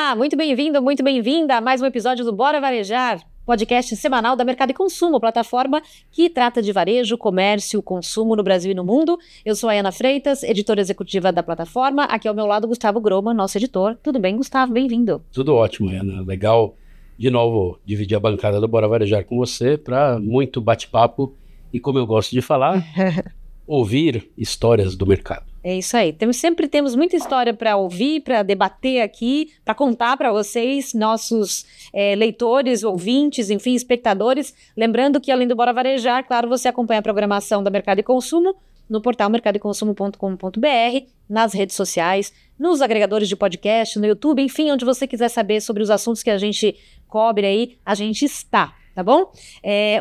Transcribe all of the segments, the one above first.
Olá, muito bem-vindo, muito bem-vinda a mais um episódio do Bora Varejar, podcast semanal da Mercado e Consumo, plataforma que trata de varejo, comércio, consumo no Brasil e no mundo. Eu sou a Ana Freitas, editora executiva da plataforma. Aqui ao meu lado, Gustavo Groman, nosso editor. Tudo bem, Gustavo? Bem-vindo. Tudo ótimo, Ana. Legal, de novo, dividir a bancada do Bora Varejar com você para muito bate-papo e, como eu gosto de falar, ouvir histórias do mercado. É isso aí. Sempre temos muita história para ouvir, para debater aqui, para contar para vocês, nossos leitores, ouvintes, enfim, espectadores. Lembrando que, além do Bora Varejar, claro, você acompanha a programação da Mercado e Consumo no portal mercadoeconsumo.com.br, nas redes sociais, nos agregadores de podcast, no YouTube, enfim, onde você quiser saber sobre os assuntos que a gente cobre aí, a gente está. Tá bom?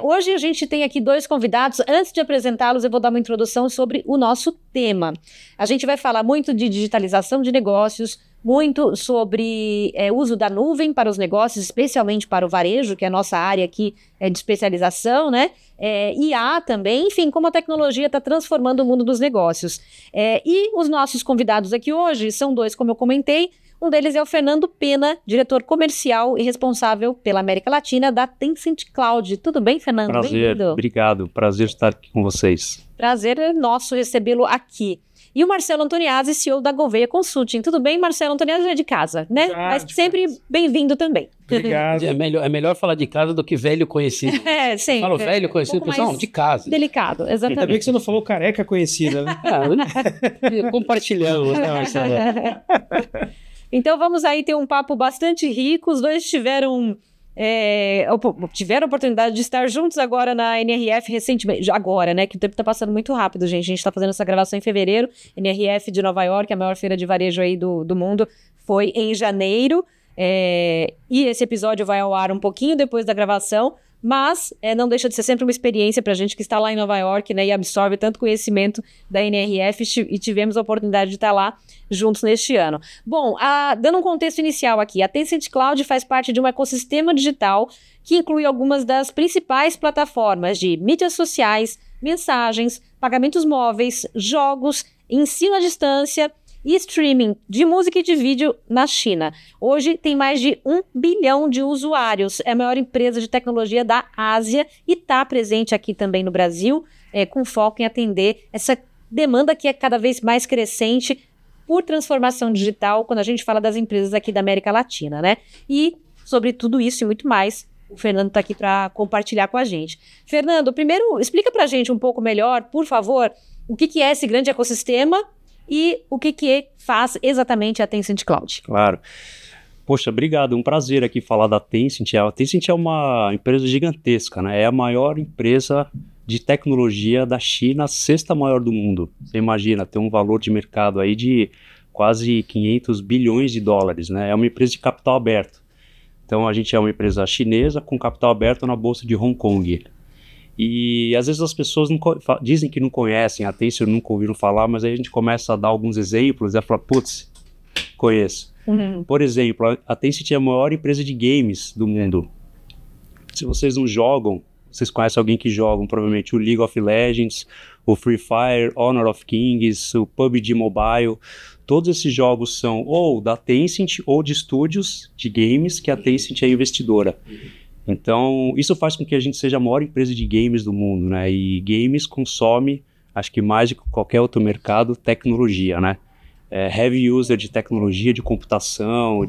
Hoje a gente tem aqui dois convidados. Antes de apresentá-los, eu vou dar uma introdução sobre o nosso tema. A gente vai falar muito de digitalização de negócios, muito sobre uso da nuvem para os negócios, especialmente para o varejo, que é a nossa área aqui de especialização, né? IA também, enfim, como a tecnologia está transformando o mundo dos negócios. E os nossos convidados aqui hoje são dois, como eu comentei. Um deles é o Fernando Pena, diretor comercial e responsável pela América Latina da Tencent Cloud. Tudo bem, Fernando? Prazer, obrigado. Prazer estar aqui com vocês. Prazer é nosso recebê-lo aqui. E o Marcelo Antoniazzi, CEO da Gouveia Consulting. Tudo bem, Marcelo? Antoniazzi é de casa, né? Mas sempre bem-vindo também. Obrigado. É melhor falar de casa do que velho conhecido. Sempre. Fala velho conhecido, pessoal, de casa. Delicado, exatamente. Ainda bem que você não falou careca conhecida, né? Compartilhamos, né, Marcelo? Então vamos aí ter um papo bastante rico. Os dois tiveram a oportunidade de estar juntos agora na NRF recentemente. Agora, né? Que o tempo tá passando muito rápido, gente. A gente tá fazendo essa gravação em fevereiro. NRF de Nova York, a maior feira de varejo aí do mundo, foi em janeiro. E esse episódio vai ao ar um pouquinho depois da gravação. Mas não deixa de ser sempre uma experiência para a gente que está lá em Nova York, né, e absorve tanto conhecimento da NRF e tivemos a oportunidade de estar lá juntos neste ano. Bom, dando um contexto inicial aqui, a Tencent Cloud faz parte de um ecossistema digital que inclui algumas das principais plataformas de mídias sociais, mensagens, pagamentos móveis, jogos, ensino à distância e streaming de música e de vídeo na China. Hoje tem mais de 1 bilhão de usuários. É a maior empresa de tecnologia da Ásia e está presente aqui também no Brasil, com foco em atender essa demanda que é cada vez mais crescente por transformação digital, quando a gente fala das empresas aqui da América Latina, né? E sobre tudo isso e muito mais, o Fernando está aqui para compartilhar com a gente. Fernando, primeiro, explica para a gente um pouco melhor, por favor, o que é esse grande ecossistema e o que faz exatamente a Tencent Cloud. Claro. Poxa, obrigado. Um prazer aqui falar da Tencent. A Tencent é uma empresa gigantesca, né? É a maior empresa de tecnologia da China, a sexta maior do mundo. Você imagina, tem um valor de mercado aí de quase 500 bilhões de dólares, né? É uma empresa de capital aberto. Então, a gente é uma empresa chinesa com capital aberto na bolsa de Hong Kong. E às vezes as pessoas dizem que não conhecem a Tencent, nunca ouviram falar, mas aí a gente começa a dar alguns exemplos e fala, putz, conheço. Por exemplo, a Tencent é a maior empresa de games do mundo. Se vocês não jogam, vocês conhecem alguém que joga, provavelmente o League of Legends, o Free Fire, Honor of Kings, o PUBG Mobile. Todos esses jogos são ou da Tencent ou de estúdios de games que a Tencent é investidora. Então, isso faz com que a gente seja a maior empresa de games do mundo, né? E games consome, acho que mais do que qualquer outro mercado, tecnologia, né? Heavy user de tecnologia, de computação,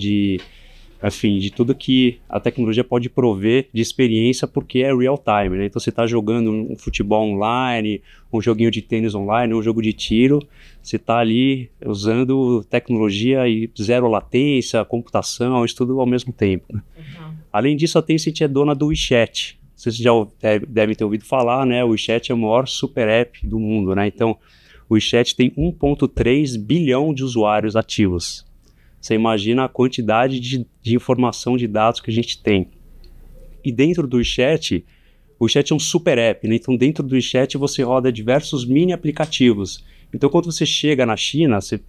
enfim, de tudo que a tecnologia pode prover de experiência, porque é real time, né? Então, você está jogando um futebol online, um joguinho de tênis online, um jogo de tiro, você está ali usando tecnologia e zero latência, computação, isso tudo ao mesmo tempo, né? Além disso, a Tencent é dona do WeChat. Vocês já devem ter ouvido falar, né? O WeChat é o maior super app do mundo, né? Então, o WeChat tem 1,3 bilhão de usuários ativos. Você imagina a quantidade de informação, de dados que a gente tem. E dentro do WeChat, o WeChat é um super app, né? Então, dentro do WeChat, você roda diversos mini aplicativos. Então, quando você chega na China, você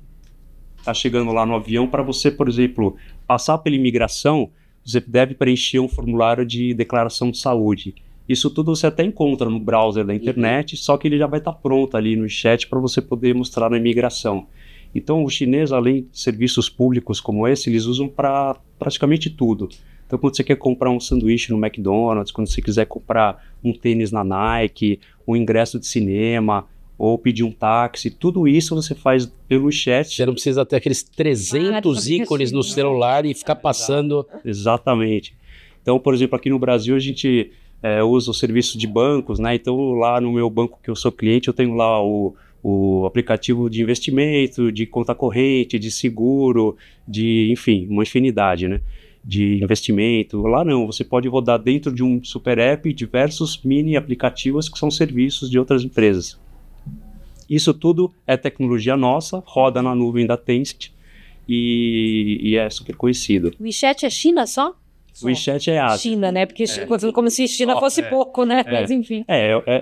está chegando lá no avião, para você, por exemplo, passar pela imigração, você deve preencher um formulário de declaração de saúde. Isso tudo você até encontra no browser da internet, só que ele já vai estar pronto ali no chat para você poder mostrar na imigração. Então, o chinês, além de serviços públicos como esse, eles usam para praticamente tudo. Então, quando você quer comprar um sanduíche no McDonald's, quando você quiser comprar um tênis na Nike, um ingresso de cinema, ou pedir um táxi, tudo isso você faz pelo WeChat. Você não precisa ter aqueles 300 ícones no celular e ficar passando... Exatamente. Então, por exemplo, aqui no Brasil a gente usa o serviço de bancos, né? Então, lá no meu banco que eu sou cliente, eu tenho lá o aplicativo de investimento, de conta corrente, de seguro, enfim, uma infinidade, né? De investimento. Lá não, você pode rodar dentro de um super app diversos mini aplicativos que são serviços de outras empresas. Isso tudo é tecnologia nossa, roda na nuvem da Tencent e é super conhecido. O WeChat é China só? O WeChat é Ásia. China, né? Porque como se China fosse pouco, né? Mas enfim.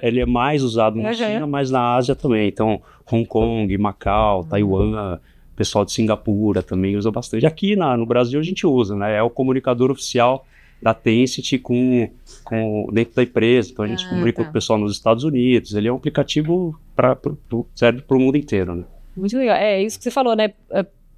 Ele é mais usado na China, mas na Ásia também. Então, Hong Kong, Macau, Taiwan, pessoal de Singapura também usa bastante. Aqui no Brasil a gente usa, né? É o comunicador oficial da Tencent dentro da empresa. Então a gente comunica com o pessoal nos Estados Unidos. Ele é um aplicativo serve para o mundo inteiro, né? Muito legal. É isso que você falou, né?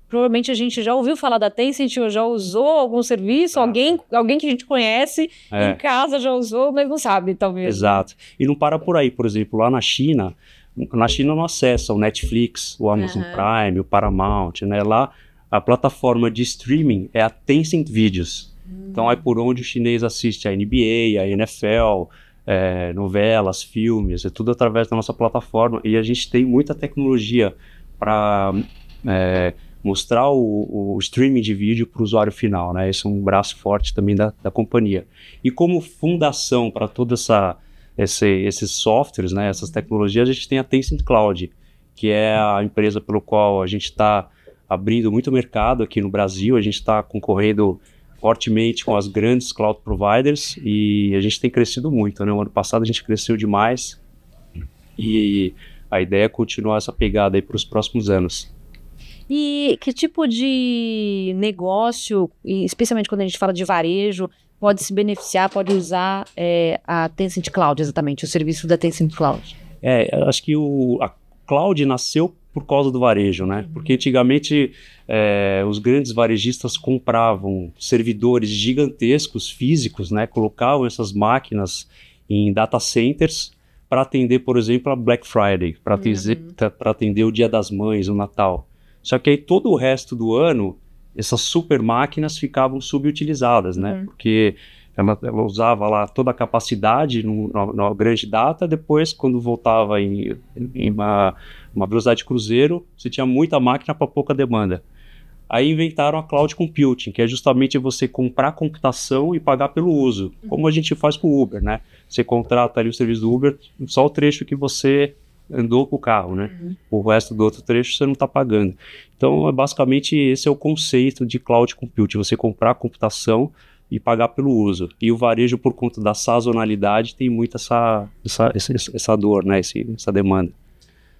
Provavelmente a gente já ouviu falar da Tencent, ou já usou algum serviço, alguém que a gente conhece em casa já usou, mas não sabe, talvez. Exato. E não para por aí. Por exemplo, lá na China não acessa o Netflix, o Amazon Prime, o Paramount, né? Lá a plataforma de streaming é a Tencent Videos. Então é por onde o chinês assiste a NBA, a NFL, novelas, filmes, é tudo através da nossa plataforma. E a gente tem muita tecnologia para mostrar o streaming de vídeo para o usuário final, né? Esse é um braço forte também da companhia. E como fundação para todos esses softwares, né, essas tecnologias, a gente tem a Tencent Cloud, que é a empresa pelo qual a gente está abrindo muito mercado aqui no Brasil. A gente está concorrendo fortemente com as grandes cloud providers e a gente tem crescido muito, né? O ano passado a gente cresceu demais e a ideia é continuar essa pegada aí para os próximos anos. E que tipo de negócio, especialmente quando a gente fala de varejo, pode se beneficiar, pode usar a Tencent Cloud, exatamente, o serviço da Tencent Cloud? Acho que a Cloud nasceu por causa do varejo, né? Porque antigamente os grandes varejistas compravam servidores gigantescos, físicos, né? Colocavam essas máquinas em data centers para atender, por exemplo, a Black Friday, para atender o Dia das Mães, o Natal. Só que aí todo o resto do ano, essas super máquinas ficavam subutilizadas, né? Porque ela usava lá toda a capacidade na grande data, depois quando voltava em uma velocidade de cruzeiro, você tinha muita máquina para pouca demanda. Aí inventaram a Cloud Computing, que é justamente você comprar computação e pagar pelo uso, como a gente faz com o Uber, né? Você contrata ali o serviço do Uber, só o trecho que você andou com o carro, né? O resto do outro trecho você não está pagando. Então, basicamente, esse é o conceito de Cloud Computing, você comprar computação e pagar pelo uso. E o varejo, por conta da sazonalidade, tem muito essa dor, né? Essa demanda.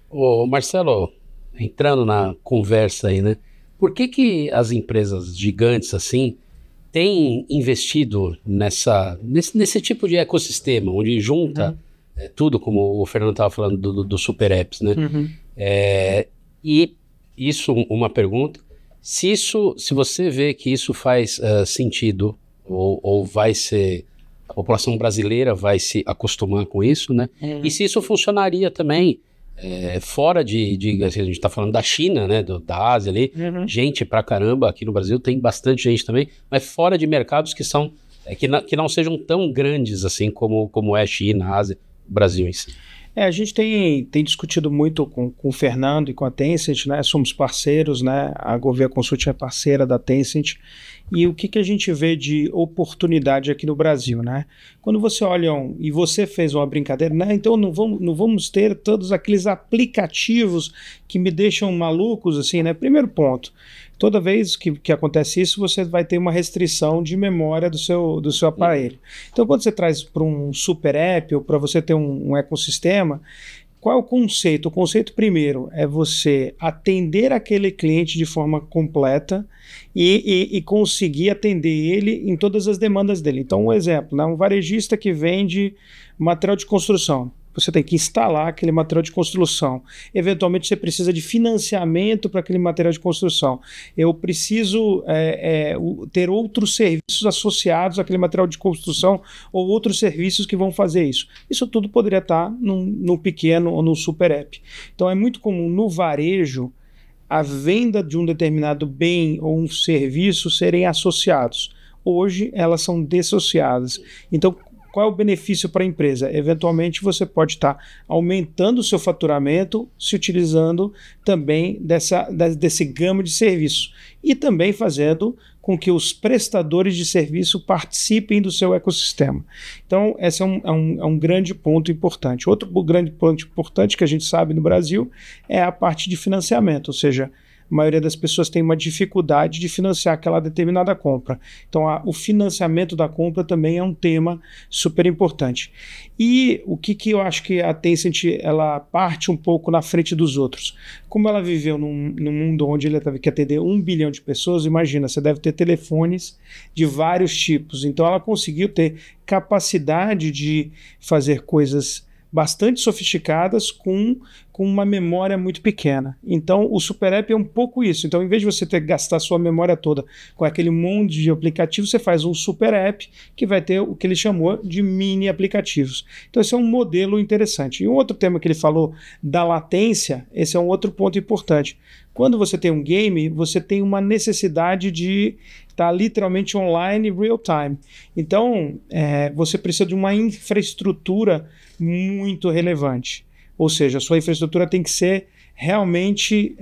Ô Marcelo, entrando na conversa aí, né? Por que as empresas gigantes assim têm investido nesse tipo de ecossistema, onde junta tudo, como o Fernando estava falando do super apps, né? E isso, uma pergunta, se você vê que isso faz sentido, ou vai ser, a população brasileira vai se acostumar com isso, né? E se isso funcionaria também fora assim, a gente está falando da China, né? Da Ásia ali, gente pra caramba, aqui no Brasil tem bastante gente também, mas fora de mercados que são, que não sejam tão grandes assim como é a China, a Ásia, o Brasil em si. A gente tem discutido muito com o Fernando e com a Tencent, né? Somos parceiros, né? A Gouveia Consulting é parceira da Tencent. E o que a gente vê de oportunidade aqui no Brasil, né? Quando você olha, e você fez uma brincadeira, né? Então não vamos ter todos aqueles aplicativos que me deixam malucos, assim, né? Primeiro ponto, toda vez que acontece isso, você vai ter uma restrição de memória do seu aparelho. Então, quando você traz para um super app ou para você ter um ecossistema, qual é o conceito? O conceito, primeiro, é você atender aquele cliente de forma completa e conseguir atender ele em todas as demandas dele. Então, um exemplo, né? Um varejista que vende material de construção. você tem que instalar aquele material de construção. Eventualmente você precisa de financiamento para aquele material de construção. Eu preciso ter outros serviços associados àquele material de construção ou outros serviços que vão fazer isso. Isso tudo poderia estar num pequeno ou num super app. Então é muito comum no varejo a venda de um determinado bem ou um serviço serem associados. Hoje elas são dissociadas. Então, qual é o benefício para a empresa? Eventualmente você pode estar aumentando o seu faturamento se utilizando também desse gama de serviços e também fazendo com que os prestadores de serviço participem do seu ecossistema. Então, esse é um grande ponto importante. Outro grande ponto importante que a gente sabe no Brasil é a parte de financiamento, ou seja, a maioria das pessoas tem uma dificuldade de financiar aquela determinada compra. Então, o financiamento da compra também é um tema super importante. E o que eu acho que a Tencent ela parte um pouco na frente dos outros. Como ela viveu num mundo onde ela teve que atender 1 bilhão de pessoas, imagina, você deve ter telefones de vários tipos. Então, ela conseguiu ter capacidade de fazer coisas bastante sofisticadas com uma memória muito pequena. Então, o Super App é um pouco isso. Então, em vez de você ter que gastar sua memória toda com aquele monte de aplicativos, você faz um Super App que vai ter o que ele chamou de mini aplicativos. Então, esse é um modelo interessante. E um outro tema que ele falou da latência, esse é um outro ponto importante. Quando você tem um game, você tem uma necessidade de estar literalmente online real time. Então, você precisa de uma infraestrutura muito relevante. Ou seja, a sua infraestrutura tem que ser realmente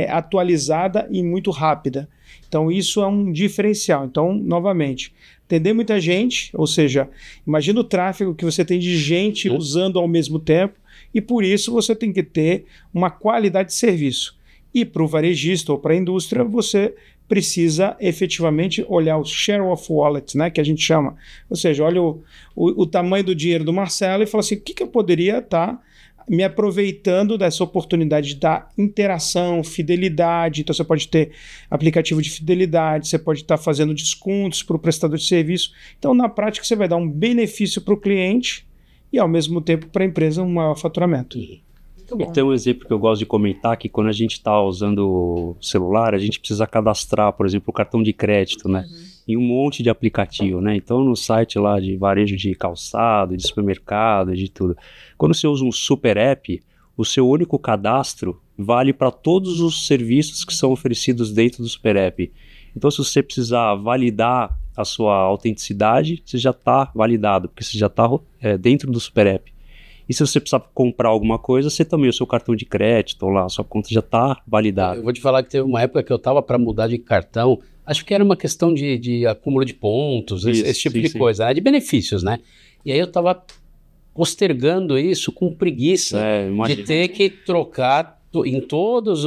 atualizada e muito rápida. Então, isso é um diferencial. Então, novamente, atender muita gente, ou seja, imagina o tráfego que você tem de gente usando ao mesmo tempo, e por isso você tem que ter uma qualidade de serviço. E para o varejista ou para a indústria, você precisa efetivamente olhar o share of wallet, né, que a gente chama. Ou seja, olha o tamanho do dinheiro do Marcelo e fala assim, o que eu poderia estar me aproveitando dessa oportunidade da interação, fidelidade. Então você pode ter aplicativo de fidelidade, você pode estar fazendo descontos para o prestador de serviço. Então, na prática, você vai dar um benefício para o cliente e, ao mesmo tempo, para a empresa, um maior faturamento. Tem um exemplo que eu gosto de comentar, que quando a gente está usando o celular, a gente precisa cadastrar, por exemplo, o cartão de crédito, né? Em um monte de aplicativo, né? Então, no site lá de varejo de calçado, de supermercado, de tudo. Quando você usa um super app, o seu único cadastro vale para todos os serviços que são oferecidos dentro do super app. Então, se você precisar validar a sua autenticidade, você já está validado, porque você já está dentro do super app. E se você precisar comprar alguma coisa, você também, o seu cartão de crédito, ou lá, a sua conta já está validada. Eu vou te falar que teve uma época que eu estava para mudar de cartão, acho que era uma questão de acúmulo de pontos, esse tipo de coisa, né? De benefícios, né? E aí eu estava postergando isso com preguiça de ter que trocar em todas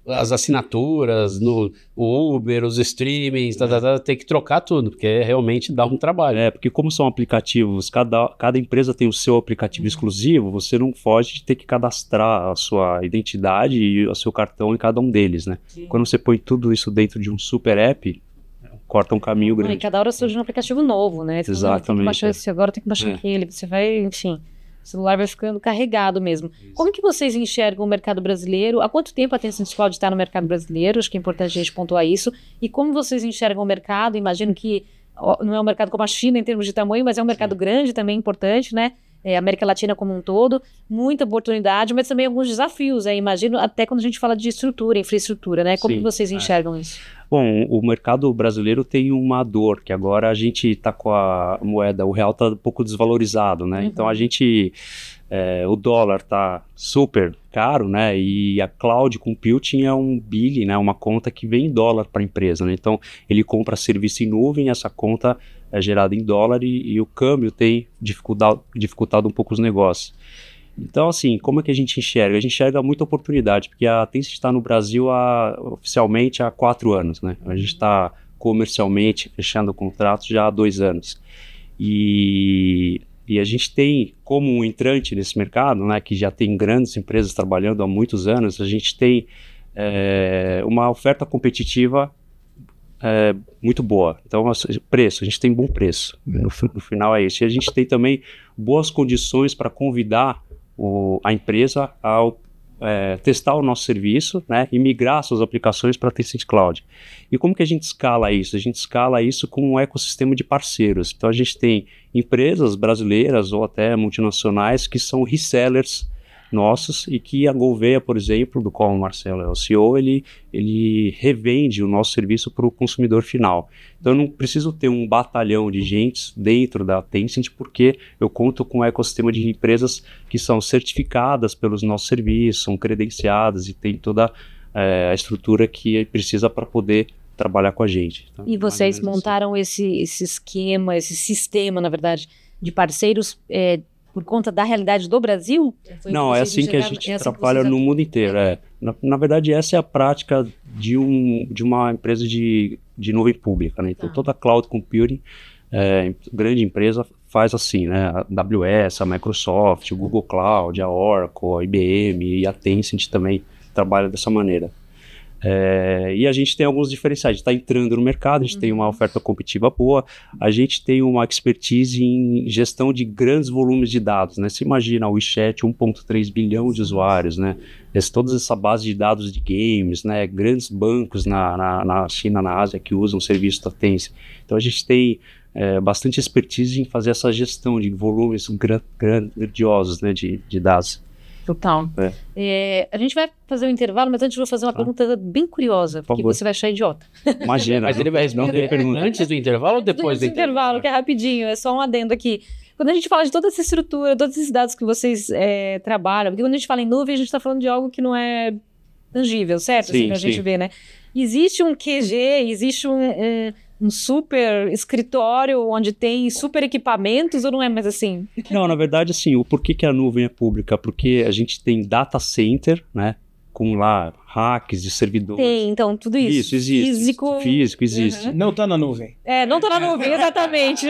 as assinaturas, no Uber, os streamings, ter que trocar tudo, porque realmente dá um trabalho. Porque como são aplicativos, cada empresa tem o seu aplicativo exclusivo, você não foge de ter que cadastrar a sua identidade e o seu cartão em cada um deles, né? Sim. Quando você põe tudo isso dentro de um super app, corta um caminho grande. E cada hora surge um aplicativo novo, né? Você exatamente. Tem que baixar esse agora, tem que baixar aquele, você vai, enfim... O celular vai ficando carregado mesmo. Isso. Como que vocês enxergam o mercado brasileiro? Há quanto tempo a Tencent Cloud está no mercado brasileiro? Acho que é importante a gente pontuar isso. E como vocês enxergam o mercado? Imagino que não é um mercado como a China em termos de tamanho, mas é um mercado grande também, importante, né? América Latina como um todo. Muita oportunidade, mas também alguns desafios. Imagino até quando a gente fala de estrutura, infraestrutura, né? Como que vocês enxergam isso? Bom, o mercado brasileiro tem uma dor, que agora a gente está com a moeda, o real está um pouco desvalorizado, né? Então a gente, o dólar está super caro, né? E a Cloud Computing é um billing, né? Uma conta que vem em dólar para a empresa, né? Então ele compra serviço em nuvem, essa conta é gerada em dólar e o câmbio tem dificultado um pouco os negócios. Então, assim, como é que a gente enxerga? A gente enxerga muita oportunidade, porque a Tencent está no Brasil oficialmente há 4 anos, né? A gente está comercialmente fechando contratos já há 2 anos. E a gente tem, como um entrante nesse mercado, né, que já tem grandes empresas trabalhando há muitos anos, a gente tem uma oferta competitiva muito boa. Então, preço, a gente tem bom preço. No final é isso. E a gente tem também boas condições para convidar a empresa ao testar o nosso serviço, né, e migrar suas aplicações para a Tencent Cloud. E como que a gente escala isso? A gente escala isso com um ecossistema de parceiros. Então a gente tem empresas brasileiras ou até multinacionais que são resellers nossos e que a Gouveia, por exemplo, do qual o Marcelo é o CEO, ele revende o nosso serviço para o consumidor final. Então eu não preciso ter um batalhão de gente dentro da Tencent, porque eu conto com um ecossistema de empresas que são certificadas pelos nossos serviços, são credenciadas e tem toda a estrutura que precisa para poder trabalhar com a gente. Então, e vocês montaram esse esquema, esse sistema, na verdade, de parceiros por conta da realidade do Brasil? Não, é assim que a gente trabalha no mundo inteiro. Na verdade, essa é a prática de uma empresa de nuvem pública, né? Então, toda a cloud computing, grande empresa, faz assim, né? A AWS, a Microsoft, o Google Cloud, a Oracle, a IBM e a Tencent também trabalha dessa maneira. E a gente tem alguns diferenciais. A gente está entrando no mercado, a gente tem uma oferta competitiva boa, a gente tem uma expertise em gestão de grandes volumes de dados, né? Você imagina o WeChat, 1,3 bilhão de usuários, né? Toda essa base de dados de games, né? Grandes bancos na China, na Ásia, que usam o serviço da Tencent. Então a gente tem bastante expertise em fazer essa gestão de volumes grandiosos, né? de dados. Total. A gente vai fazer um intervalo, mas antes eu vou fazer uma pergunta bem curiosa, porque você vai achar idiota. Imagina. Mas ele vai responder antes do intervalo ou depois do intervalo? Que é rapidinho, é só um adendo aqui. Quando a gente fala de toda essa estrutura, todos esses dados que vocês trabalham, porque quando a gente fala em nuvem, a gente está falando de algo que não é tangível, certo? Sim, assim, pra gente ver, né? Existe um QG, existe um super escritório onde tem super equipamentos, ou não é mais assim? Não, na verdade, assim, o porquê que a nuvem é pública? Porque a gente tem data center, né, com lá racks de servidores. Tem, então, tudo isso. Isso, existe. Físico existe. Não está na nuvem. Não está na nuvem, exatamente.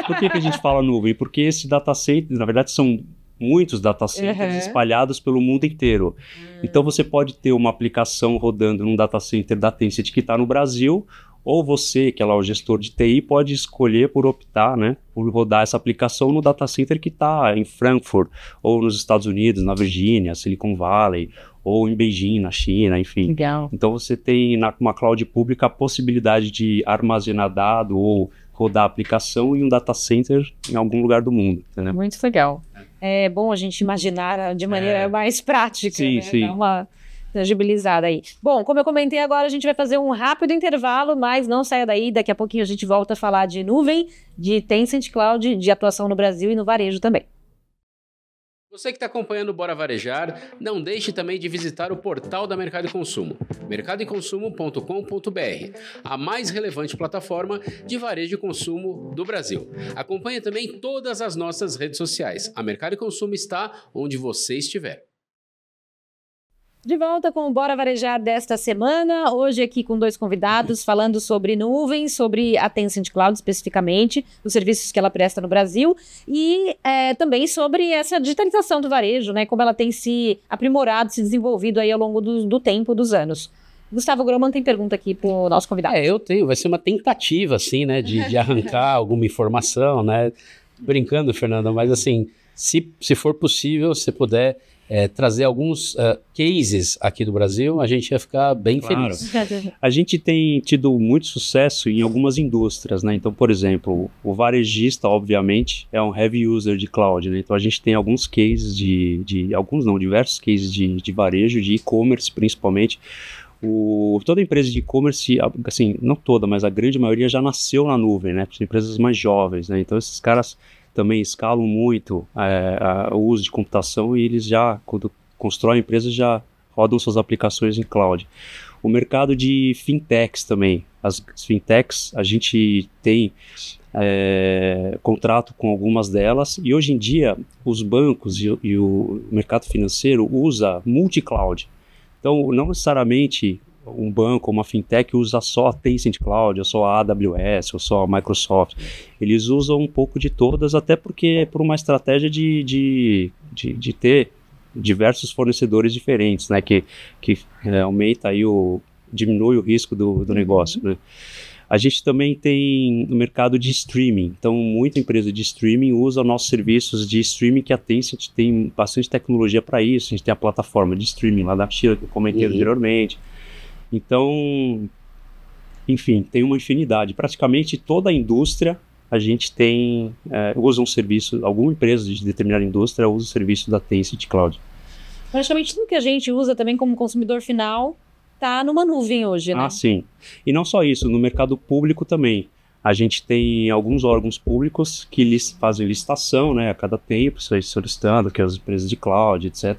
Por que a gente fala nuvem? Porque esse data center, na verdade, são muitos data centers espalhados pelo mundo inteiro. Então, você pode ter uma aplicação rodando num data center da Tencent que está no Brasil, ou você, que é lá o gestor de TI, pode escolher por optar, né, por rodar essa aplicação no data center que está em Frankfurt, ou nos Estados Unidos, na Virgínia, Silicon Valley, ou em Beijing, na China, enfim. Legal. Então você tem numa cloud pública a possibilidade de armazenar dado ou rodar a aplicação em um data center em algum lugar do mundo. Entendeu? Muito legal. É bom a gente imaginar de maneira mais prática, sim, né? sim. Dar uma tangibilizada aí. Bom, como eu comentei agora, a gente vai fazer um rápido intervalo, mas não saia daí, daqui a pouquinho a gente volta a falar de nuvem, de Tencent Cloud, de atuação no Brasil e no varejo também. Você que está acompanhando o Bora Varejar, não deixe também de visitar o portal da Mercado e Consumo, mercadoeconsumo.com.br, a mais relevante plataforma de varejo e consumo do Brasil. Acompanhe também todas as nossas redes sociais. A Mercado e Consumo está onde você estiver. De volta com o Bora Varejar desta semana, hoje aqui com 2 convidados falando sobre nuvem, sobre a Tencent Cloud especificamente, os serviços que ela presta no Brasil e também sobre essa digitalização do varejo, né, como ela tem se aprimorado, se desenvolvido aí ao longo do tempo, dos anos. Gustavo Groman tem pergunta aqui para o nosso convidado. Eu tenho, vai ser uma tentativa assim, né, de arrancar alguma informação, né, brincando, Fernanda, mas assim, se for possível, se puder trazer alguns cases aqui do Brasil, a gente ia ficar bem feliz. A gente tem tido muito sucesso em algumas indústrias, né? Então, por exemplo, o varejista, obviamente, é um heavy user de cloud, né? Então, a gente tem alguns cases diversos cases de varejo, de e-commerce, principalmente. Toda empresa de e-commerce, assim, não toda, mas a grande maioria já nasceu na nuvem, né? São empresas mais jovens, né? Então, esses caras também escalam muito o uso de computação e eles já, quando constroem empresas, já rodam suas aplicações em cloud. O mercado de fintechs também. As fintechs, a gente tem contrato com algumas delas e hoje em dia os bancos e o mercado financeiro usa multi-cloud. Então, não necessariamente um banco ou uma fintech usa só a Tencent Cloud, ou só a AWS, ou só a Microsoft. Eles usam um pouco de todas, até porque é por uma estratégia de ter diversos fornecedores diferentes, né, que aumenta aí diminui o risco do negócio, né? A gente também tem no mercado de streaming, então muita empresa de streaming usa nossos serviços de streaming, que a Tencent tem bastante tecnologia para isso. A gente tem a plataforma de streaming lá da China, que eu comentei anteriormente. Então, enfim, tem uma infinidade. Praticamente toda a indústria a gente tem, usa um serviço, alguma empresa de determinada indústria usa o serviço da Tencent Cloud. Praticamente tudo que a gente usa também como consumidor final está numa nuvem hoje, né? Ah, sim. E não só isso, no mercado público também. A gente tem alguns órgãos públicos que fazem licitação, né, a cada tempo, solicitando que as empresas de cloud, etc.,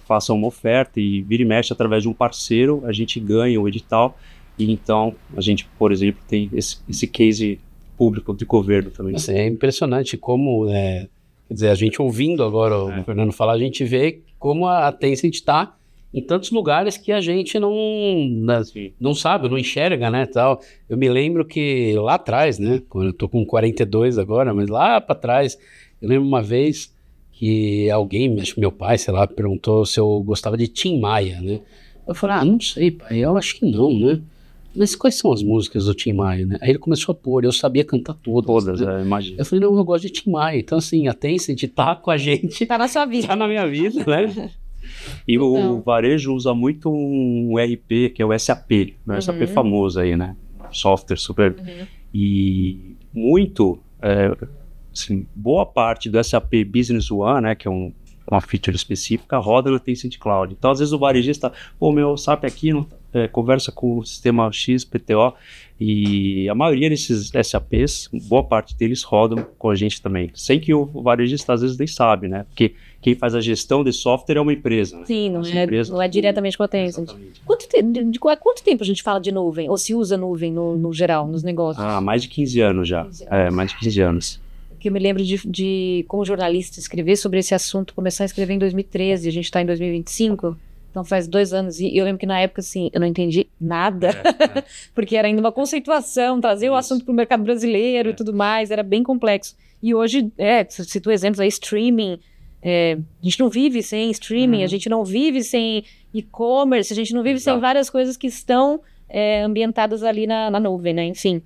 façam uma oferta e vira e mexe através de um parceiro, a gente ganha o edital. E então, a gente, por exemplo, tem esse case público de governo também. Assim, é impressionante como, quer dizer, a gente ouvindo agora o Fernando falar, a gente vê como a Tencent está em tantos lugares que a gente não sabe, não enxerga, né, tal. Eu me lembro que lá atrás, né, quando eu tô com 42 agora, mas lá para trás, eu lembro uma vez que alguém, acho que meu pai, sei lá, perguntou se eu gostava de Tim Maia, né. Eu falei, não sei, pai, eu acho que não, né. Mas quais são as músicas do Tim Maia, né? Aí ele começou a pôr, eu sabia cantar todas. Todas, imagino. Eu falei, não, eu gosto de Tim Maia. Então, assim, a Tencent tá com a gente. Tá na sua vida. Tá na minha vida, né? E o varejo usa muito um ERP, que é o SAP, né? SAP famoso aí, né? Software super. E muito, assim, boa parte do SAP Business One, né? Que é uma feature específica, roda na Tencent Cloud. Então, às vezes o varejista, meu SAP aqui não conversa com o sistema XPTO, e a maioria desses SAPs, boa parte deles rodam com a gente também, sem que o varejista às vezes nem sabe, né? Porque quem faz a gestão de software é uma empresa, né? Sim, não é diretamente com a Tencent. Quanto tempo a gente fala de nuvem? Ou se usa nuvem no geral, nos negócios? Mais de 15 anos já. Mais de 15 anos. Que eu me lembro de como jornalista, escrever sobre esse assunto, começar a escrever em 2013, a gente está em 2025, então faz 2 anos, e eu lembro que na época, assim, eu não entendi nada, porque era ainda uma conceituação, trazer o assunto para o mercado brasileiro e tudo mais, era bem complexo. E hoje, citou exemplos aí, streaming, a gente não vive sem streaming, a gente não vive sem e-commerce, a gente não vive sem várias coisas que estão ambientadas ali na nuvem, né? Enfim.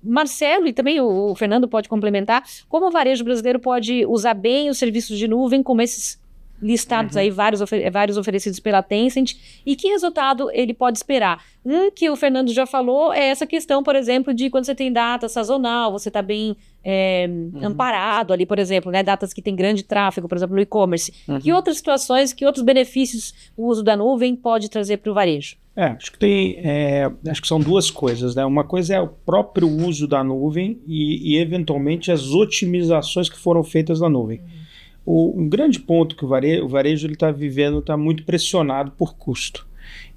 Marcelo, e também o Fernando pode complementar, como o varejo brasileiro pode usar bem os serviços de nuvem, como esses listados aí, vários oferecidos pela Tencent, e que resultado ele pode esperar? Que o Fernando já falou é essa questão, por exemplo, de quando você tem data sazonal, você está bem amparado ali, por exemplo, né, datas que tem grande tráfego, por exemplo, no e-commerce. Que outras situações, que outros benefícios o uso da nuvem pode trazer para o varejo? Acho que acho que são duas coisas, né? Uma coisa é o próprio uso da nuvem e eventualmente as otimizações que foram feitas na nuvem. Um grande ponto que o varejo está vivendo, está muito pressionado por custo.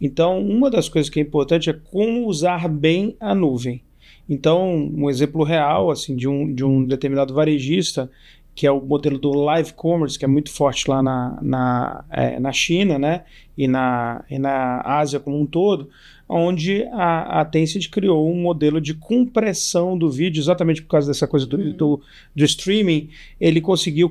Então, uma das coisas que é importante é como usar bem a nuvem. Então, um exemplo real assim, de um determinado varejista, que é o modelo do live commerce, que é muito forte lá na China, né? e na Ásia como um todo, onde a Tencent criou um modelo de compressão do vídeo, exatamente por causa dessa coisa do streaming. Ele consegue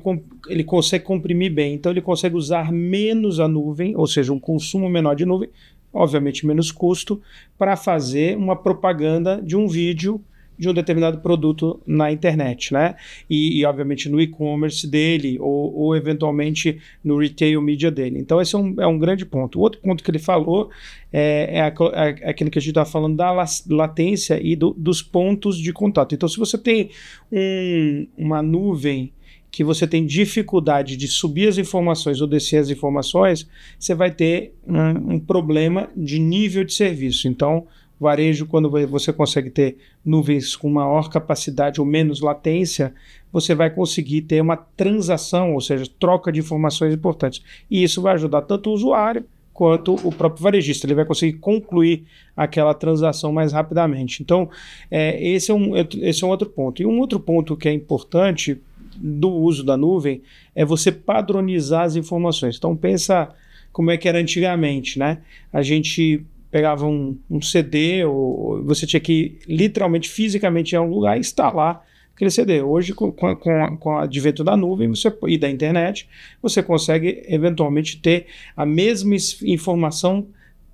comprimir bem, então ele consegue usar menos a nuvem, ou seja, um consumo menor de nuvem, obviamente menos custo, para fazer uma propaganda de um vídeo de um determinado produto na internet, né? E obviamente no e-commerce dele ou eventualmente no retail media dele. Então esse é um grande ponto. O outro ponto que ele falou é aquilo que a gente está falando da latência e dos pontos de contato. Então se você tem uma nuvem que você tem dificuldade de subir as informações ou descer as informações, você vai ter um problema de nível de serviço. Então, varejo, quando você consegue ter nuvens com maior capacidade ou menos latência, você vai conseguir ter uma transação, ou seja, troca de informações importantes. E isso vai ajudar tanto o usuário quanto o próprio varejista. Ele vai conseguir concluir aquela transação mais rapidamente. Então, esse é um outro ponto. E um outro ponto que é importante do uso da nuvem é você padronizar as informações. Então, pensa como é que era antigamente, né? A gente pegava um CD, ou você tinha que literalmente, fisicamente ir a um lugar e instalar aquele CD. Hoje, com o advento da nuvem e da internet, você consegue eventualmente ter a mesma informação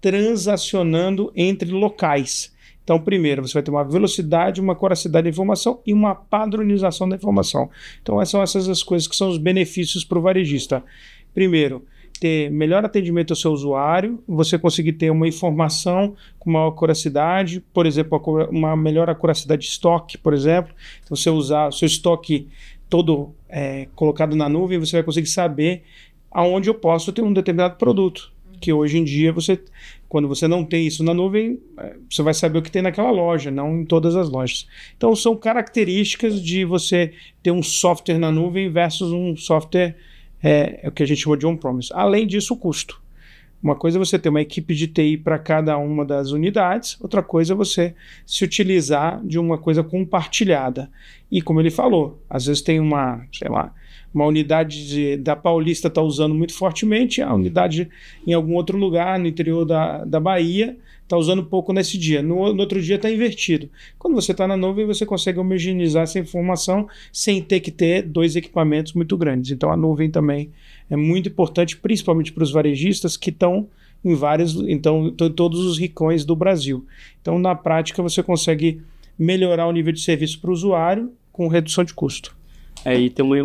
transacionando entre locais. Então, primeiro, você vai ter uma velocidade, uma coracidade da informação e uma padronização da informação. Então, essas são as coisas que são os benefícios para o varejista. Primeiro, ter melhor atendimento ao seu usuário, você conseguir ter uma informação com maior acuracidade, por exemplo, uma melhor acuracidade de estoque, por exemplo. Então, você usar o seu estoque todo colocado na nuvem, você vai conseguir saber aonde eu posso ter um determinado produto. Que hoje em dia, quando você não tem isso na nuvem, você vai saber o que tem naquela loja, não em todas as lojas. Então, são características de você ter um software na nuvem versus um software, o que a gente chama de on-premise. Além disso, o custo. Uma coisa é você ter uma equipe de TI para cada uma das unidades, outra coisa é você se utilizar de uma coisa compartilhada. E como ele falou, às vezes tem uma unidade da Paulista está usando muito fortemente, a unidade em algum outro lugar, no interior da Bahia, está usando pouco nesse dia. No outro dia está invertido. Quando você está na nuvem, você consegue homogeneizar essa informação sem ter que ter dois equipamentos muito grandes. Então a nuvem também é muito importante, principalmente para os varejistas que estão em todos os rincões do Brasil. Então, na prática, você consegue melhorar o nível de serviço para o usuário com redução de custo. E também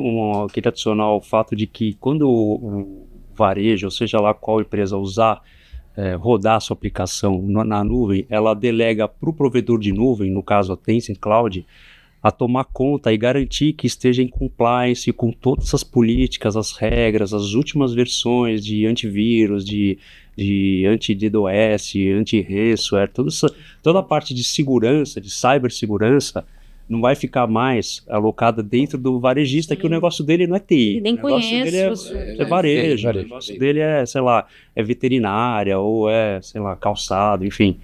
queria adicionar o fato de que quando o varejo, ou seja lá qual empresa usar, rodar a sua aplicação na nuvem, ela delega para o provedor de nuvem, no caso a Tencent Cloud, a tomar conta e garantir que esteja em compliance com todas as políticas, as regras, as últimas versões de antivírus, de anti-DDoS, anti-ransomware, toda a parte de segurança, de cibersegurança, não vai ficar mais alocada dentro do varejista, que o negócio dele não é TI. Nem o negócio conheço. dele é varejo. O negócio dele é, sei lá, é veterinária ou sei lá, calçado, enfim.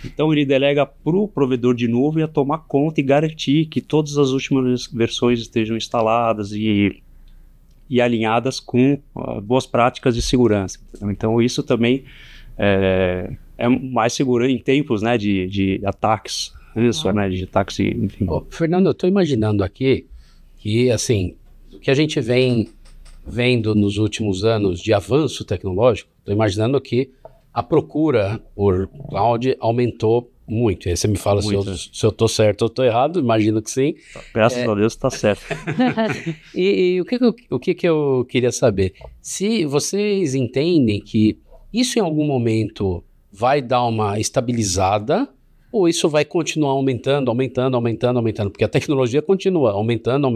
Então ele delega para o provedor de nuvem a tomar conta e garantir que todas as últimas versões estejam instaladas e alinhadas com boas práticas de segurança. Então isso também é mais seguro em tempos, né, de ataques, né, de ataques, enfim. Fernando, eu estou imaginando aqui que, assim, o que a gente vem vendo nos últimos anos de avanço tecnológico, estou imaginando que a procura por cloud aumentou muito. E aí você me fala se eu estou certo ou estou errado, imagino que sim. Graças a Deus está certo. E o que eu queria saber? Se vocês entendem que isso em algum momento vai dar uma estabilizada ou isso vai continuar aumentando, porque a tecnologia continua aumentando.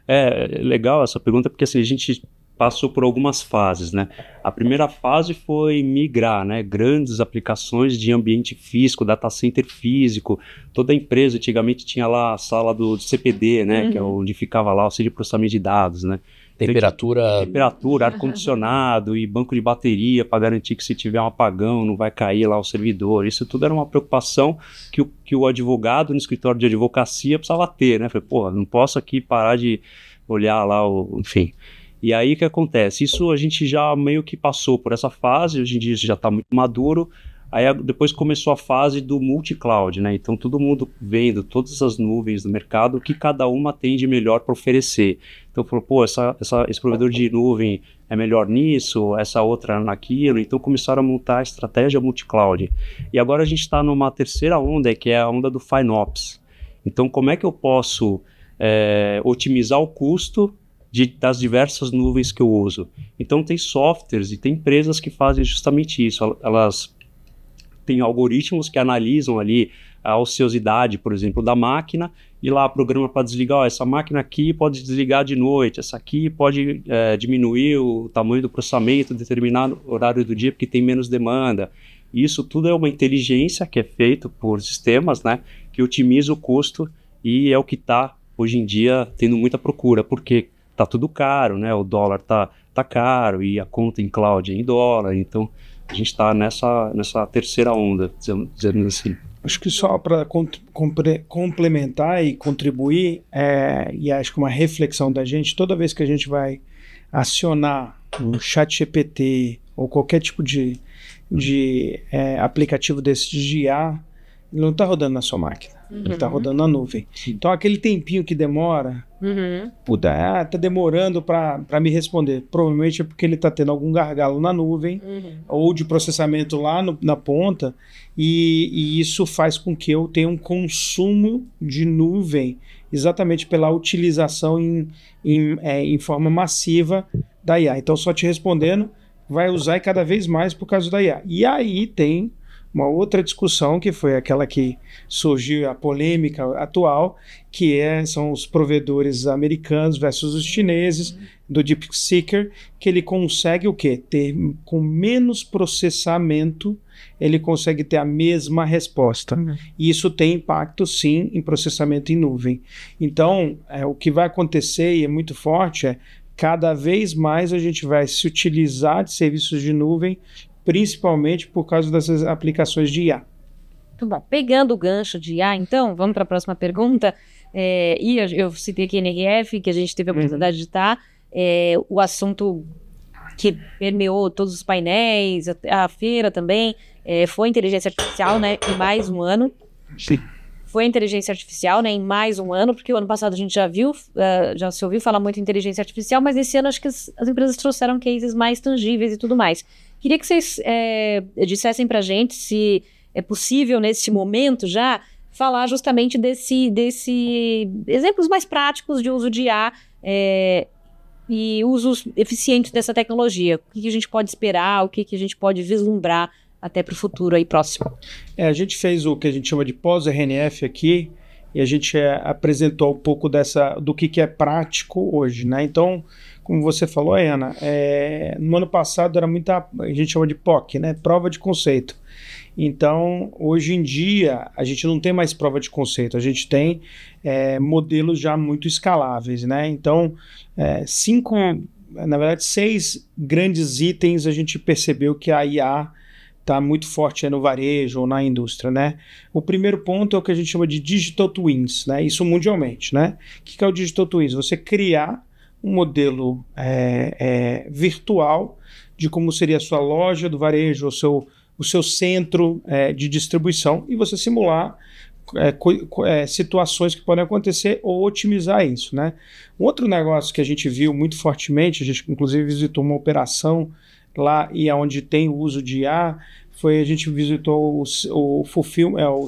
É legal essa pergunta, porque assim, a gente passou por algumas fases, né? A primeira fase foi migrar, né? Grandes aplicações de ambiente físico, data center físico. Toda empresa antigamente tinha lá a sala do CPD, né? Que é onde ficava lá o centro de processamento de dados, né? Temperatura, ar-condicionado e banco de bateria para garantir que se tiver um apagão não vai cair lá o servidor. Isso tudo era uma preocupação que o advogado no escritório de advocacia precisava ter, né? Falei, pô, não posso aqui parar de olhar lá, enfim. E aí o que acontece? Isso a gente já meio que passou por essa fase, hoje em dia já está muito maduro. Aí depois começou a fase do multi-cloud, né? Então todo mundo vendo todas as nuvens do mercado, o que cada uma tem de melhor para oferecer. Então falou, pô, esse provedor de nuvem é melhor nisso, essa outra naquilo. Então começaram a montar a estratégia multi-cloud. E agora a gente está numa terceira onda, que é a onda do FinOps. Então como é que eu posso otimizar o custo das diversas nuvens que eu uso? Então tem softwares e tem empresas que fazem justamente isso. Elas têm algoritmos que analisam ali a ociosidade, por exemplo, da máquina, e lá programa para desligar, essa máquina aqui pode desligar de noite, essa aqui pode diminuir o tamanho do processamento, determinar o horário do dia porque tem menos demanda. Isso tudo é uma inteligência que é feito por sistemas, né, que otimiza o custo, e é o que está hoje em dia tendo muita procura, porque tá tudo caro, né? O dólar tá caro e a conta em cloud é em dólar, então a gente está nessa terceira onda, dizendo assim. Acho que só para complementar e contribuir, e acho que uma reflexão da gente, toda vez que a gente vai acionar um ChatGPT ou qualquer tipo de aplicativo desse de IA, ele não está rodando na sua máquina. Ele está rodando na nuvem. Então, aquele tempinho que demora, tá demorando para me responder. Provavelmente é porque ele está tendo algum gargalo na nuvem ou de processamento lá na ponta, e isso faz com que eu tenha um consumo de nuvem exatamente pela utilização em forma massiva da IA. Então, só te respondendo, vai usar cada vez mais por causa da IA. E aí tem uma outra discussão, que foi aquela que surgiu, a polêmica atual, que são os provedores americanos versus os chineses, do DeepSeek, que ele consegue o quê? Com menos processamento, ele consegue ter a mesma resposta. E isso tem impacto, sim, em processamento em nuvem. Então, o que vai acontecer, e é muito forte, cada vez mais a gente vai se utilizar de serviços de nuvem, principalmente por causa dessas aplicações de IA. Muito bom. Pegando o gancho de IA, então, vamos para a próxima pergunta. E eu citei aqui a NRF, que a gente teve a oportunidade de estar, o assunto que permeou todos os painéis, a feira também, foi inteligência artificial, né, em mais um ano. Sim. Foi inteligência artificial, né, em mais um ano, porque o ano passado a gente já se ouviu falar muito em inteligência artificial, mas esse ano acho que as empresas trouxeram cases mais tangíveis e tudo mais. Queria que vocês dissessem para a gente se é possível, nesse momento já, falar justamente desse exemplos mais práticos de uso de IA e usos eficientes dessa tecnologia. O que a gente pode esperar, o que a gente pode vislumbrar até para o futuro aí próximo. A gente fez o que a gente chama de pós-RNF aqui, e a gente apresentou um pouco do que é prático hoje, né? Então, como você falou, Ana, no ano passado era a gente chama de POC, né? Prova de conceito. Então, hoje em dia, a gente não tem mais prova de conceito, a gente tem modelos já muito escaláveis, né? Então, na verdade, 6 grandes itens a gente percebeu que a IA está muito forte no varejo ou na indústria, né? O primeiro ponto é o que a gente chama de Digital Twins, né? Isso mundialmente, né? O que é o Digital Twins? Você criar um modelo virtual de como seria a sua loja do varejo, o seu centro de distribuição, e você simular situações que podem acontecer ou otimizar isso, né? Um outro negócio que a gente viu muito fortemente, a gente inclusive visitou uma operação lá e onde tem o uso de IA, a gente visitou o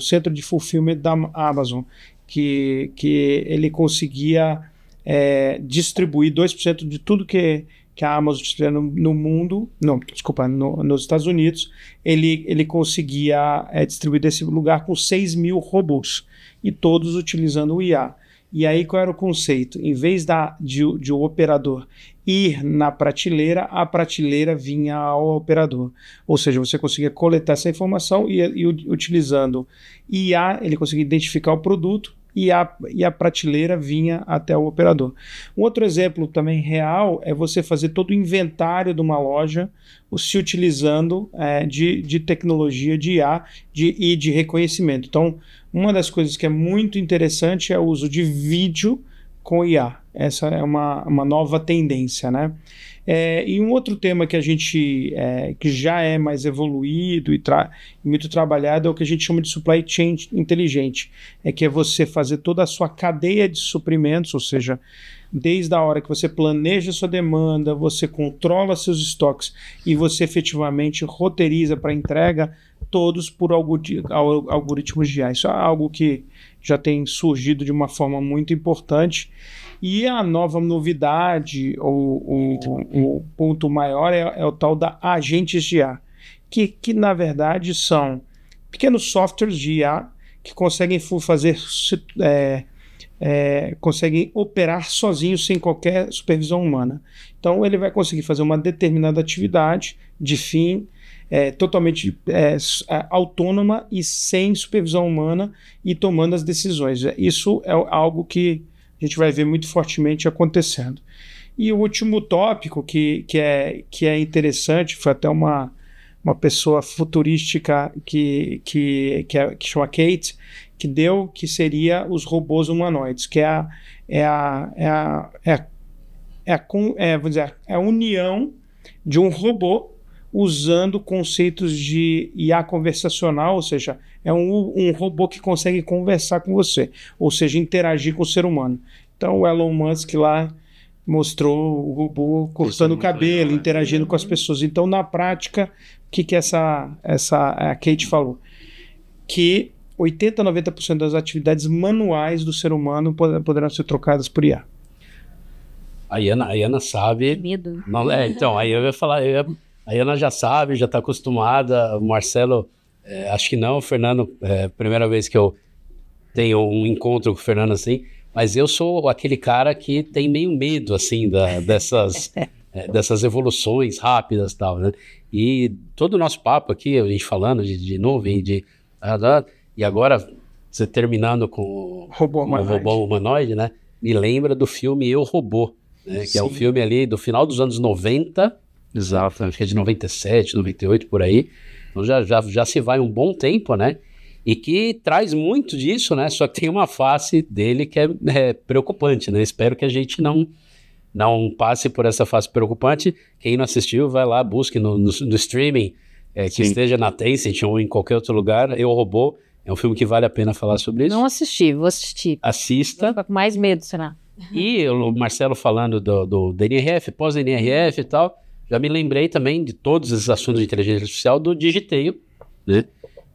centro de fulfillment da Amazon, que ele conseguia distribuir 2% de tudo que a Amazon distribui no mundo, nos Estados Unidos, ele conseguia distribuir desse lugar com 6.000 robôs, e todos utilizando o IA. E aí qual era o conceito? Em vez de o operador ir na prateleira, a prateleira vinha ao operador. Ou seja, você conseguia coletar essa informação e utilizando IA, ele conseguia identificar o produto e a prateleira vinha até o operador. Um outro exemplo também real é você fazer todo o inventário de uma loja se utilizando de tecnologia de IA e de reconhecimento. Então, uma das coisas que é muito interessante é o uso de vídeo com IA. Essa é uma nova tendência, né? E um outro tema que a gente que já é mais evoluído e muito trabalhado é o que a gente chama de supply chain inteligente, que é você fazer toda a sua cadeia de suprimentos, ou seja, desde a hora que você planeja sua demanda, você controla seus estoques e você efetivamente roteiriza para entrega, todos por algoritmos de IA. Isso é algo que já tem surgido de uma forma muito importante. E a nova novidade, o ponto maior é o tal da agentes de IA, que na verdade são pequenos softwares de IA que conseguem conseguem operar sozinhos sem qualquer supervisão humana. Então ele vai conseguir fazer uma determinada atividade de fim totalmente autônoma e sem supervisão humana e tomando as decisões. Isso é algo que a gente vai ver muito fortemente acontecendo. E o último tópico que é interessante, foi até uma pessoa futurística que chama Kate, que seria os robôs humanoides, que é a união de um robô usando conceitos de IA conversacional, ou seja, é um robô que consegue conversar com você, ou seja, interagir com o ser humano. Então o Elon Musk lá mostrou o robô cortando o cabelo, legal, interagindo com as pessoas. Então, na prática, o que a Kate falou? Que 80% a 90% das atividades manuais do ser humano poderão ser trocadas por IA. A Iana sabe. Que medo. Não, então, aí eu ia falar, a Iana já sabe, já está acostumada. O Marcelo, acho que não. O Fernando, primeira vez que eu tenho um encontro com o Fernando assim. Mas eu sou aquele cara que tem meio medo, assim, dessas evoluções rápidas e tal, né? E todo o nosso papo aqui, a gente falando de nuvem, e agora você terminando com o robô humanoide, né? Me lembra do filme Eu, Robô, né? Que é um filme ali do final dos anos 90, exato, acho que é de 97, 98, por aí. Então já se vai um bom tempo, né? E que traz muito disso, né? Só que tem uma face dele que é preocupante, né? Espero que a gente não passe por essa face preocupante. Quem não assistiu, vai lá, busque no streaming, que esteja na Tencent ou em qualquer outro lugar. Eu, Robô, é um filme que vale a pena falar sobre isso. Não assisti, vou assistir. Assista. Vou ficar com mais medo, será? E o Marcelo falando do NRF, pós-NRF e tal, já me lembrei também de todos esses assuntos de inteligência artificial do Digiteio, né?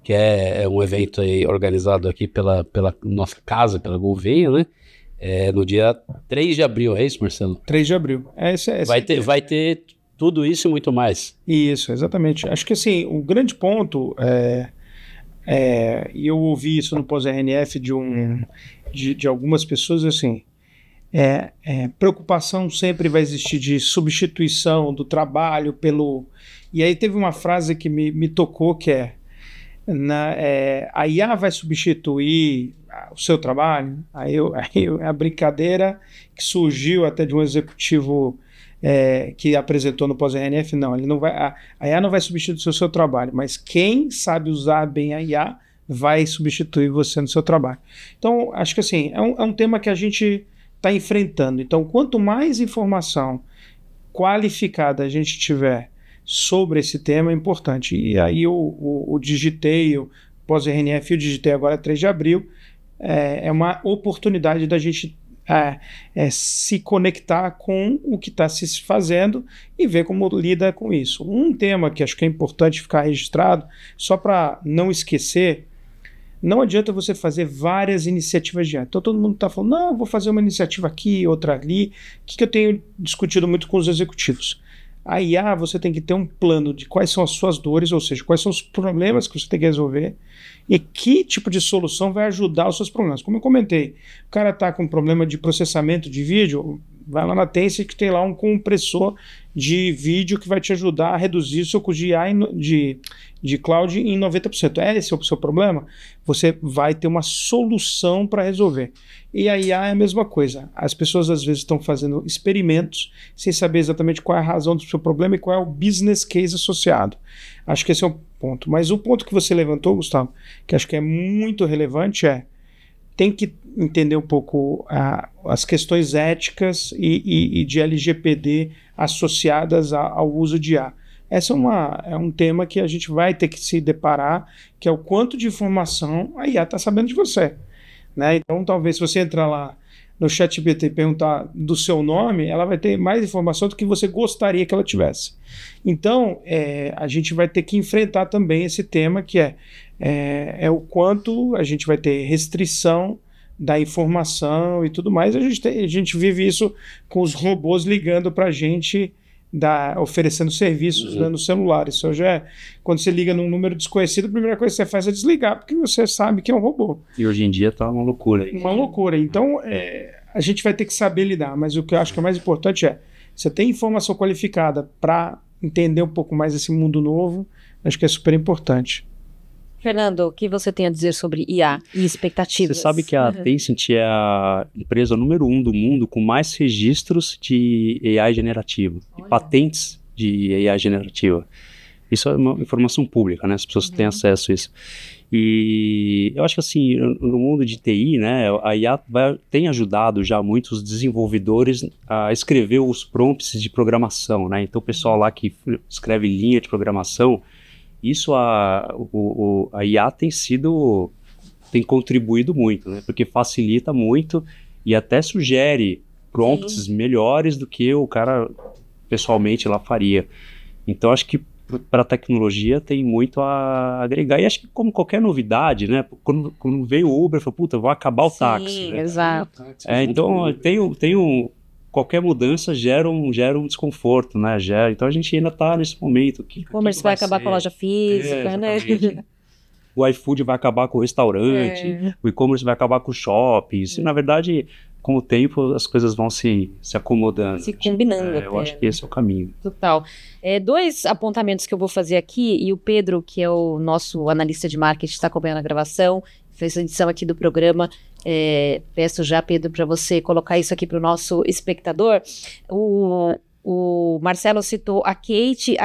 Que é um evento aí organizado aqui pela nossa casa, pela Gouveia, né? No dia 3 de abril, é isso, Marcelo? 3 de abril. Vai ter tudo isso e muito mais. Isso, exatamente. Acho que assim, o grande ponto e eu ouvi isso no pós-RNF de algumas pessoas, assim, preocupação sempre vai existir de substituição do trabalho pelo... E aí teve uma frase que me tocou, que a IA vai substituir o seu trabalho. Aí a brincadeira que surgiu até de um executivo que apresentou no pós-RNF, não, ele não vai, a IA não vai substituir o seu trabalho, mas quem sabe usar bem a IA vai substituir você no seu trabalho. Então, acho que assim, é um tema que a gente está enfrentando. Então, quanto mais informação qualificada a gente tiver sobre esse tema, é importante. E aí o Digitei, o pós-RNF e o Digitei agora é 3 de abril, é uma oportunidade da gente se conectar com o que está se fazendo e ver como lida com isso. Um tema que acho que é importante ficar registrado, só para não esquecer, não adianta você fazer várias iniciativas de IA. Então todo mundo está falando, não, vou fazer uma iniciativa aqui, outra ali. O que eu tenho discutido muito com os executivos? A IA, você tem que ter um plano de quais são as suas dores, ou seja, quais são os problemas que você tem que resolver e que tipo de solução vai ajudar os seus problemas. Como eu comentei, o cara está com problema de processamento de vídeo, vai lá na Tencent que tem lá um compressor de vídeo que vai te ajudar a reduzir o seu custo de IA de cloud em 90%. Esse é o seu problema? Você vai ter uma solução para resolver. E a IA é a mesma coisa. As pessoas às vezes estão fazendo experimentos sem saber exatamente qual é a razão do seu problema e qual é o business case associado. Acho que esse é o ponto. Mas o ponto que você levantou, Gustavo, que acho que é muito relevante tem que entender um pouco as questões éticas e de LGPD associadas ao uso de IA. Esse é um tema que a gente vai ter que se deparar, que é o quanto de informação a IA está sabendo de você. Né? Então, talvez se você entrar lá no ChatGPT e perguntar do seu nome, ela vai ter mais informação do que você gostaria que ela tivesse. Então, a gente vai ter que enfrentar também esse tema, que é o quanto a gente vai ter restrição da informação e tudo mais. A gente vive isso com os robôs ligando para a gente, oferecendo serviços no celular. Isso já quando você liga num número desconhecido, a primeira coisa que você faz é desligar, porque você sabe que é um robô. E hoje em dia tá uma loucura. Uma loucura. Então, a gente vai ter que saber lidar, mas o que eu acho que é mais importante você ter informação qualificada para entender um pouco mais esse mundo novo, acho que é super importante. Fernando, o que você tem a dizer sobre IA e expectativas? Você sabe que a Tencent é a empresa número 1 do mundo com mais registros de AI generativo, e patentes de AI generativa. Isso é uma informação pública, né? As pessoas têm acesso a isso. E eu acho que assim, no mundo de TI, né, a IA tem ajudado já muitos desenvolvedores a escrever os prompts de programação, né? Então o pessoal lá que escreve linha de programação, isso a IA tem contribuído muito, né? Porque facilita muito e até sugere prompts melhores do que o cara pessoalmente lá faria. Então acho que para a tecnologia tem muito a agregar. E acho que como qualquer novidade, né? Quando veio o Uber, falou, puta, vou acabar o táxi. Né? Exato. Então qualquer mudança gera um desconforto, né? Então a gente ainda está nesse momento. O e-commerce vai acabar com a loja física, né? O iFood vai acabar com o restaurante, o e-commerce vai acabar com os shoppings. E, na verdade, com o tempo, as coisas vão se acomodando. Se combinando. Eu acho que esse é o caminho. Total. 2 apontamentos que eu vou fazer aqui, e o Pedro, que é o nosso analista de marketing, está acompanhando a gravação, fez a edição aqui do programa. Peço já, Pedro, para você colocar isso aqui para o nosso espectador. O Marcelo citou a Kate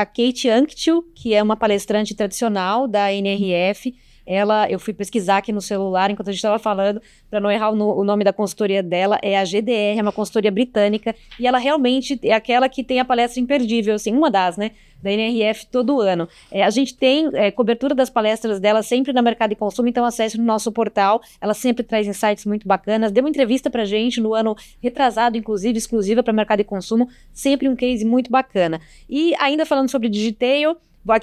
Anctil, que é uma palestrante tradicional da NRF. Eu fui pesquisar aqui no celular enquanto a gente estava falando, para não errar o nome da consultoria dela, é a GDR, é uma consultoria britânica, e ela realmente é aquela que tem a palestra imperdível, assim, uma das, né, da NRF todo ano. A gente tem cobertura das palestras dela sempre na Mercado e Consumo, então acesse no nosso portal, ela sempre traz insights muito bacanas, deu uma entrevista pra gente no ano retrasado, inclusive, exclusiva para Mercado e Consumo, sempre um case muito bacana. E ainda falando sobre Digitail,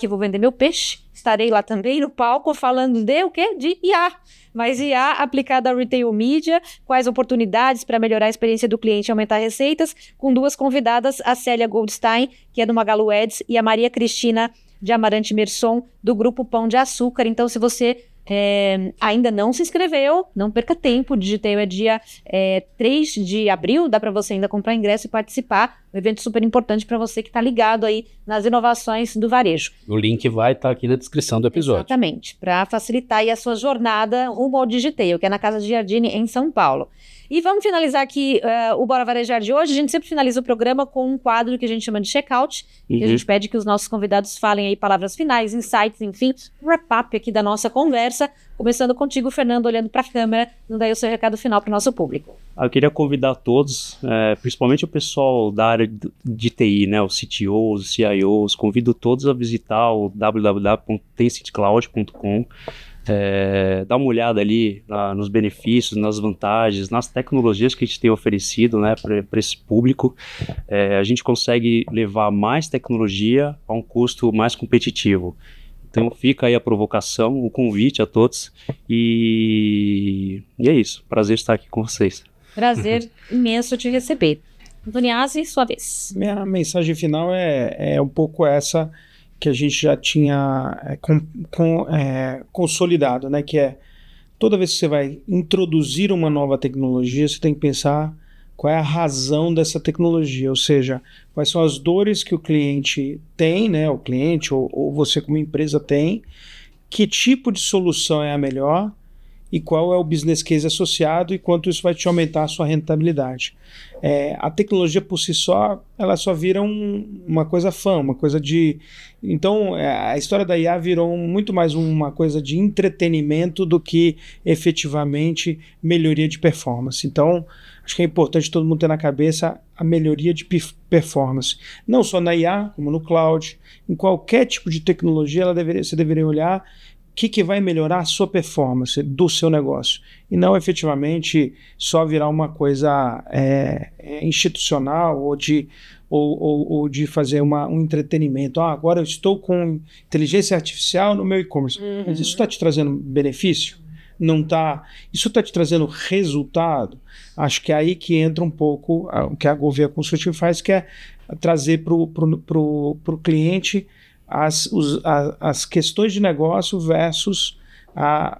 vou vender meu peixe, estarei lá também no palco falando de o quê? De IA. Mas IA aplicada ao retail media, quais oportunidades para melhorar a experiência do cliente e aumentar receitas, com 2 convidadas, a Célia Goldstein, que é do Magalu Ads, e a Maria Cristina de Amarante Merson, do Grupo Pão de Açúcar. Então, se você ainda não se inscreveu, não perca tempo. O Digitail é dia 3 de abril, dá para você ainda comprar ingresso e participar. Um evento super importante para você que está ligado aí nas inovações do varejo. O link vai estar aqui na descrição do episódio. Exatamente, para facilitar aí a sua jornada rumo ao Digitail, que é na Casa de Giardini, em São Paulo. E vamos finalizar aqui o Bora Varejar de hoje. A gente sempre finaliza o programa com um quadro que a gente chama de check-out, que a gente pede que os nossos convidados falem aí palavras finais, insights, enfim, um wrap-up aqui da nossa conversa. Começando contigo, Fernando, olhando para a câmera, dando aí o seu recado final para o nosso público. Eu queria convidar todos, principalmente o pessoal da área de TI, né, os CTOs, os CIOs, convido todos a visitar o www.tencentcloud.com. Dá uma olhada ali nos benefícios, nas vantagens, nas tecnologias que a gente tem oferecido, né, para esse público. A gente consegue levar mais tecnologia a um custo mais competitivo. Então fica aí a provocação, o convite a todos e é isso. Prazer estar aqui com vocês. Prazer imenso te receber. Antoniazzi, sua vez. Minha mensagem final é um pouco essa que a gente já tinha consolidado, né? Que é, toda vez que você vai introduzir uma nova tecnologia, você tem que pensar qual é a razão dessa tecnologia, ou seja, quais são as dores que o cliente tem, né? O cliente ou você como empresa tem, que tipo de solução é a melhor e qual é o business case associado e quanto isso vai te aumentar a sua rentabilidade. A tecnologia por si só, ela só vira uma coisa fã, uma coisa de... Então, a história da IA virou muito mais uma coisa de entretenimento do que efetivamente melhoria de performance. Então, acho que é importante todo mundo ter na cabeça a melhoria de performance. Não só na IA, como no cloud, em qualquer tipo de tecnologia você deveria olhar o que vai melhorar a sua performance do seu negócio e não efetivamente só virar uma coisa institucional ou de fazer um entretenimento. Agora eu estou com inteligência artificial no meu e-commerce. Mas isso está te trazendo benefício? Não está? Isso está te trazendo resultado? Acho que é aí que entra um pouco o que a Gouveia Consulting faz, que é trazer para o cliente as questões de negócio versus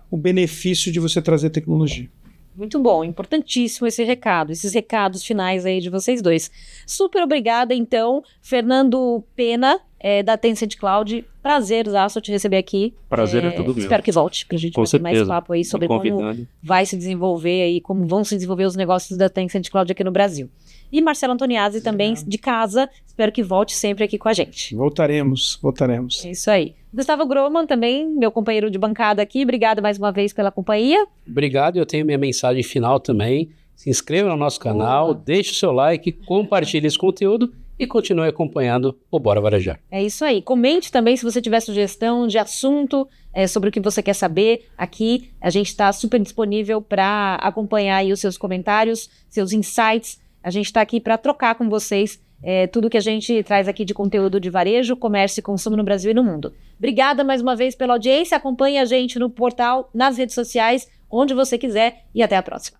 o benefício de você trazer tecnologia. Muito bom, importantíssimo esse recado, esses recados finais aí de vocês dois. Super obrigada, então, Fernando Pena, da Tencent Cloud. Prazerzaço te receber aqui. Prazer é tudo meu. Espero que volte pra gente bater mais papo aí sobre como vai se desenvolver aí, como vão se desenvolver os negócios da Tencent Cloud aqui no Brasil. E Marcelo Antoniazzi também, de casa. Espero que volte sempre aqui com a gente. Voltaremos. É isso aí. Gustavo Groman também, meu companheiro de bancada aqui. Obrigado mais uma vez pela companhia. Obrigado, eu tenho minha mensagem final também. Se inscreva no nosso canal, deixe o seu like, compartilhe esse conteúdo e continue acompanhando o Bora Varejar. É isso aí. Comente também se você tiver sugestão de assunto, sobre o que você quer saber. Aqui a gente está super disponível para acompanhar aí os seus comentários, seus insights. A gente está aqui para trocar com vocês tudo que a gente traz aqui de conteúdo de varejo, comércio e consumo no Brasil e no mundo. Obrigada mais uma vez pela audiência. Acompanhe a gente no portal, nas redes sociais, onde você quiser e até a próxima.